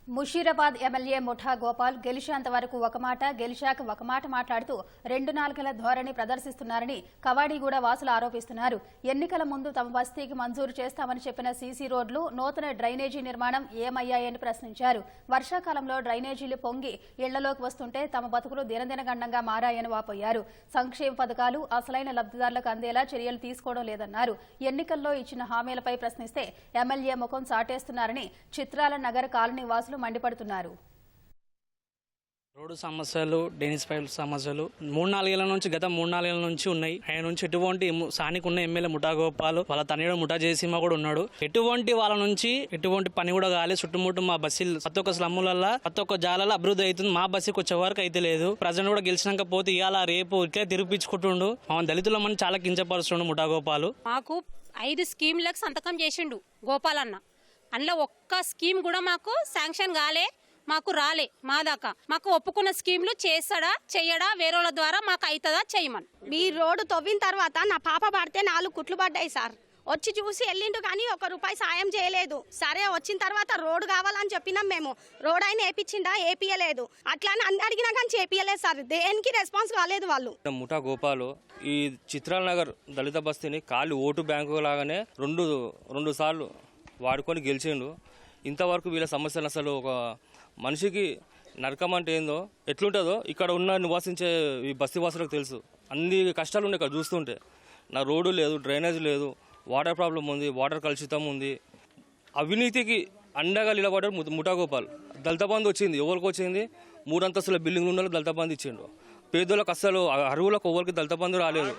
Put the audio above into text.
Musheerabad MLA ముఠా గోపాల్ గెలిచేంత వరకు ఒక మాట, గెలిచాక ఒక మాట మాట్లాడుతూ 2 నాలుకల ధోరణి ప్రదర్శిస్తున్నారని కవాడిగూడ వాసులు ఆరోపిస్తున్నారు. ఎన్నికల ముందు తమ బస్తీకి మంజూరు చేస్తామని చెప్పిన సీసీ రోడ్లు, నూతన డ్రైనేజీ నిర్మాణం ఏమయ్యాయని ప్రశ్నించారు. వర్షాకాలంలో డ్రైనేజీలు పొంగి ఇళ్లలోకి వస్తుంటే తమ బతుకులు దినదినగండంగా మారాయని వాపోయారు. సంక్షేమ పథకాలు అసలైన లబ్ధిదారులకు అందేలా చర్యలు తీసుకోవడం లేదన్నారు. ఎన్నికల్లో ఇచ్చిన హామీలపై ప్రశ్నిస్తే ఎమ్మెల్యే ముఖం చాటేస్తున్నారని చిత్రాల నగర్ కాలనీ వాసులు మండిపడుతున్నారు. రోడ్డు సమస్యలు, డ్రైనేజ్ పైప్ సమస్యలు 3-4 ఏళ్ల నుంచి గత 3-4 ఏళ్ల నుంచి ఉన్నాయి. ఆయన నుంచి ఎటువంటి స్థానిక ఉన్న ఎమ్మెల్యే ముఠా గోపాల్, వాళ్ళ తనయుడు ముఠా జయసింహ కూడా ఉన్నాడు. ఎటువంటి వాళ్ళ నుంచి ఎటువంటి పని కూడా కాలేదు. చుట్టుముట్టు మా బస్సులు ప్రతి ఒక్క స్లమ్ములలో ప్రతి ఒక్క జాలలో అభివృద్ధి అవుతుంది. మా బస్సుకి వచ్చే వరకు అయితే లేదు. ప్రజలు కూడా గెలిచినాక పోతే ఇవాళ రేపు ఇట్లా తిరిపించుకుంటుండు. మా దళితులమని చాలా కించపరుస్తుండు ముఠా గోపాల్. మాకు 5 స్కీమ్లకు సంతకం చేసిండు గోపాల్ అన్న. అందులో ఒక్క స్కీమ్ కూడా మాకు శాంక్షన్ కాలే, మాకు రాలే. మా దాకా మాకు ఒప్పుకున్న స్కీమ్లు చేస్తాడా చెయ్యడా, వేరేల ద్వారా మాకు అవుతుందా చేయమని. మీ రోడ్డు తవ్విన తర్వాత నా పాప పడితే 4 కుట్లు పడ్డాయి సార్. వచ్చి చూసి వెళ్ళిండు కానీ ₹1 సాయం చేయలేదు. సరే వచ్చిన తర్వాత రోడ్డు కావాలని చెప్పినాం మేము. రోడ్ అయినా వేపించిండా, వేపియలేదు. అట్లానే అన్ని అడిగినా కానీ చేపియలేదు సార్. దేనికి రెస్పాన్స్ కాలేదు వాళ్ళు. ముఠా గోపాలు ఈ చిత్రాల నగర్ దళిత బస్తీని ఖాళీ ఓటు బ్యాంకు లాగానే రెండు సార్లు వాడుకొని గెలిచిండు. ఇంతవరకు వీళ్ళ సమస్యలు అసలు ఒక మనిషికి నరకం అంటే ఏందో, ఎట్లుంటుందో ఇక్కడ ఉన్న నివాసించే ఈ బస్తీ వాసులకు తెలుసు. అన్ని కష్టాలు ఉన్నాయి ఇక్కడ చూస్తుంటే. నా రోడ్డు లేదు, డ్రైనేజ్ లేదు, వాటర్ ప్రాబ్లం ఉంది, వాటర్ కలుషితం ఉంది. అవినీతికి అండగా నిలబడ్డాడు ముఠా గోపాల్. దళిత బంధు వచ్చింది, ఎవరికి వచ్చింది? 3 అంతస్తుల బిల్డింగ్లు ఉన్న దళిత బంధు ఇచ్చిండు. పేదోళ్ళకి అసలు అరువులకు ఎవరికి దళిత బంధు రాలేదు.